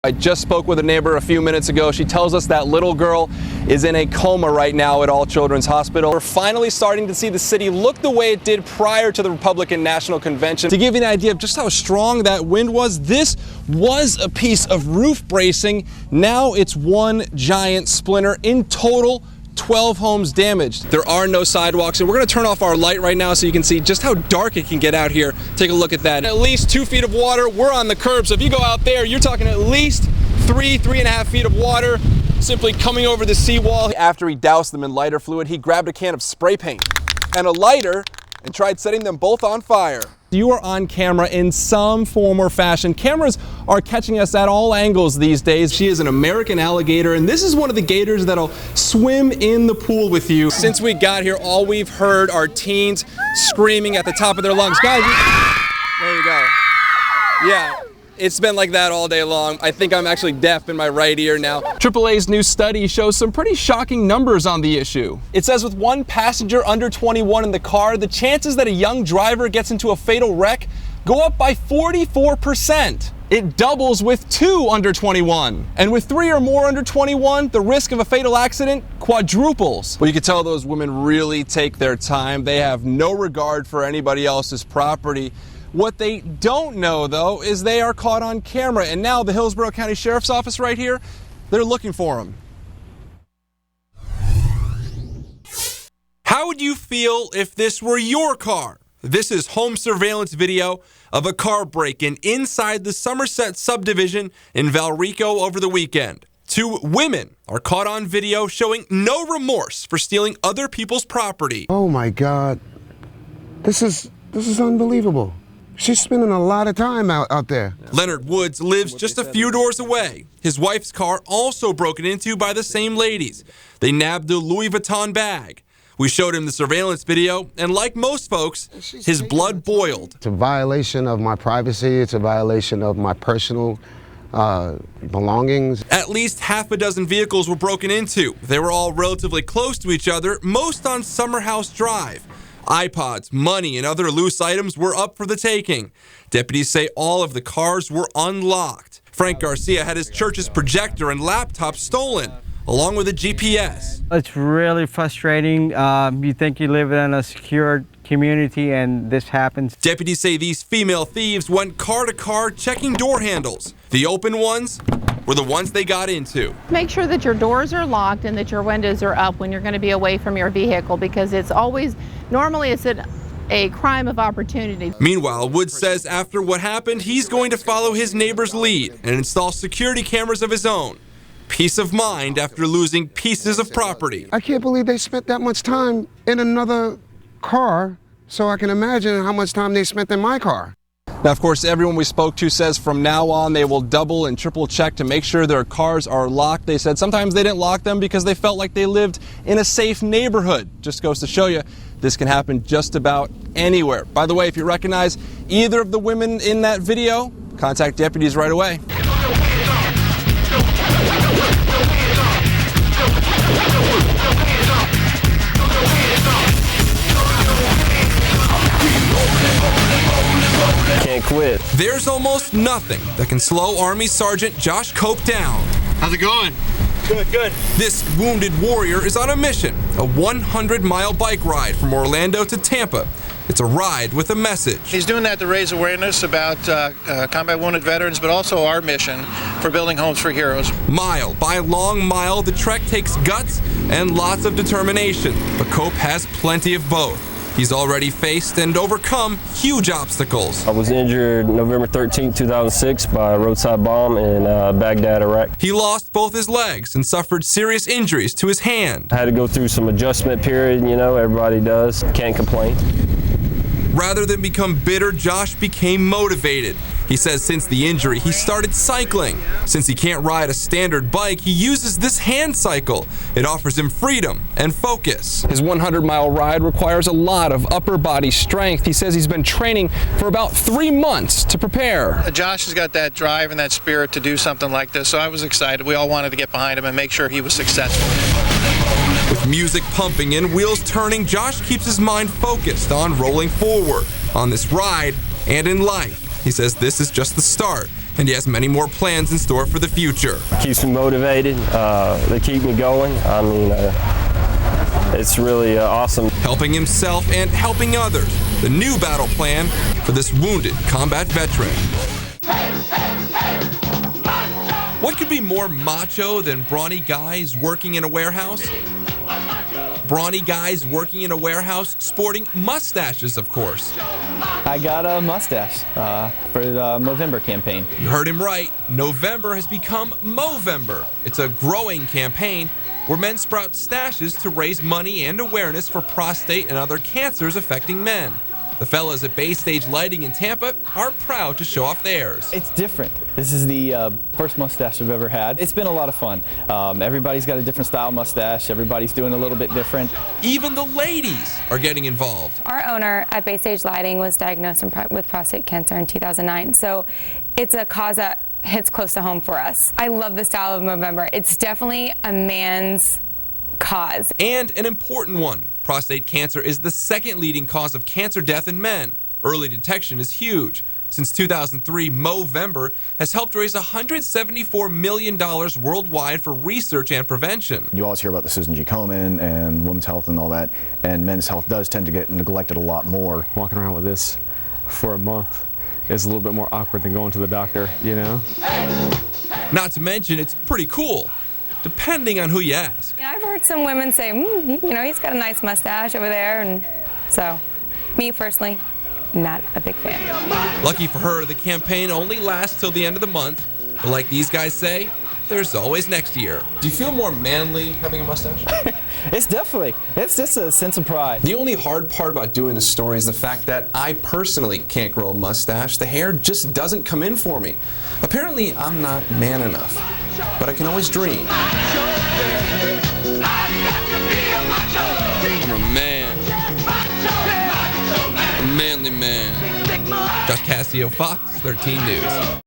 I just spoke with a neighbor a few minutes ago. She tells us that little girl is in a coma right now at All Children's Hospital. We're finally starting to see the city look the way it did prior to the Republican National Convention. To give you an idea of just how strong that wind was, this was a piece of roof bracing. Now it's one giant splinter. In total, 12 homes damaged. There are no sidewalks, and we're going to turn off our light right now so you can see just how dark it can get out here. Take a look at that. At least 2 feet of water. We're on the curb, so if you go out there, you're talking at least 3.5 feet of water simply coming over the seawall. After he doused them in lighter fluid, he grabbed a can of spray paint and a lighter and tried setting them both on fire. You are on camera in some form or fashion. Cameras are catching us at all angles these days. She is an American alligator, and this is one of the gators that'll swim in the pool with you. Since we got here, all we've heard are teens screaming at the top of their lungs. Guys, there you go. Yeah. It's been like that all day long. I think I'm actually deaf in my right ear now. AAA's new study shows some pretty shocking numbers on the issue. It says with one passenger under 21 in the car, the chances that a young driver gets into a fatal wreck go up by 44%. It doubles with 2 under 21. And with 3 or more under 21, the risk of a fatal accident quadruples. Well, you can tell those women really take their time. They have no regard for anybody else's property. What they don't know, though, is they are caught on camera, and now the Hillsborough County Sheriff's Office right here, they're looking for them. How would you feel if this were your car? This is home surveillance video of a car break-in inside the Somerset subdivision in Valrico over the weekend. 2 women are caught on video showing no remorse for stealing other people's property. Oh my God, this is unbelievable. She's spending a lot of time out there. Leonard Woods lives just a few doors away. His wife's car also broken into by the same ladies. They nabbed a Louis Vuitton bag. We showed him the surveillance video, and like most folks, his blood boiled. It's a violation of my privacy. It's a violation of my personal belongings. At least half a dozen vehicles were broken into. They were all relatively close to each other, most on Summerhouse Drive. iPods, money, and other loose items were up for the taking. Deputies say all of the cars were unlocked. Frank Garcia had his church's projector and laptop stolen, along with a GPS. It's really frustrating. You think you live in a secure community and this happens. Deputies say these female thieves went car to car checking door handles. The open ones were the ones they got into. Make sure that your doors are locked and that your windows are up when you're going to be away from your vehicle, because normally it's a crime of opportunity. Meanwhile, Woods says after what happened, he's going to follow his neighbor's lead and install security cameras of his own. Peace of mind after losing pieces of property. I can't believe they spent that much time in another car, so I can imagine how much time they spent in my car. Now, of course, everyone we spoke to says from now on they will double and triple check to make sure their cars are locked. They said sometimes they didn't lock them because they felt like they lived in a safe neighborhood. Just goes to show you, this can happen just about anywhere. By the way, if you recognize either of the women in that video, contact deputies right away. Can't quit. There's almost nothing that can slow Army Sergeant Josh Cope down. How's it going? Good. This wounded warrior is on a mission, a 100-mile bike ride from Orlando to Tampa. It's a ride with a message. He's doing that to raise awareness about combat wounded veterans, but also our mission for building homes for heroes. Mile by long mile, the trek takes guts and lots of determination, but Cope has plenty of both. He's already faced and overcome huge obstacles. I was injured November 13, 2006 by a roadside bomb in Baghdad, Iraq. He lost both his legs and suffered serious injuries to his hand. I had to go through some adjustment period, everybody does. Can't complain. Rather than become bitter, Josh became motivated. He says since the injury, he started cycling. Since he can't ride a standard bike, he uses this hand cycle. It offers him freedom and focus. His 100-mile ride requires a lot of upper body strength. He says he's been training for about 3 months to prepare. Josh has got that drive and that spirit to do something like this, so I was excited. We all wanted to get behind him and make sure he was successful. With music pumping and wheels turning, Josh keeps his mind focused on rolling forward on this ride and in life. He says this is just the start. and he has many more plans in store for the future. Keeps me motivated. They keep me going. I mean, it's really awesome. Helping himself and helping others. The new battle plan for this wounded combat veteran. What could be more macho than brawny guys working in a warehouse? Brawny guys working in a warehouse sporting mustaches, of course. I got a mustache for the Movember campaign. You heard him right. November has become Movember. It's a growing campaign where men sprout stashes to raise money and awareness for prostate and other cancers affecting men. The fellas at Bay Stage Lighting in Tampa are proud to show off theirs. It's different. This is the first mustache I've ever had. It's been a lot of fun. Everybody's got a different style mustache. Everybody's doing a little bit different. Even the ladies are getting involved. Our owner at Bay Stage Lighting was diagnosed with prostate cancer in 2009, so it's a cause that hits close to home for us. I love the style of Movember. It's definitely a man's cause. And an important one. Prostate cancer is the second leading cause of cancer death in men. Early detection is huge. Since 2003, Movember has helped raise $174 million worldwide for research and prevention. You always hear about the Susan G. Komen and women's health and all that, and men's health does tend to get neglected a lot more. Walking around with this for a month is a little bit more awkward than going to the doctor, you know? Not to mention, it's pretty cool, depending on who you ask. I've heard some women say, you know, he's got a nice mustache over there, and so, me personally, not a big fan. Lucky for her, the campaign only lasts till the end of the month, but like these guys say, there's always next year. Do you feel more manly having a mustache? It's just a sense of pride. The only hard part about doing this story is the fact that I personally can't grow a mustache. The hair just doesn't come in for me. Apparently, I'm not man enough, but I can always dream. I'm a man. A manly man. Josh Cascio, Fox 13 News.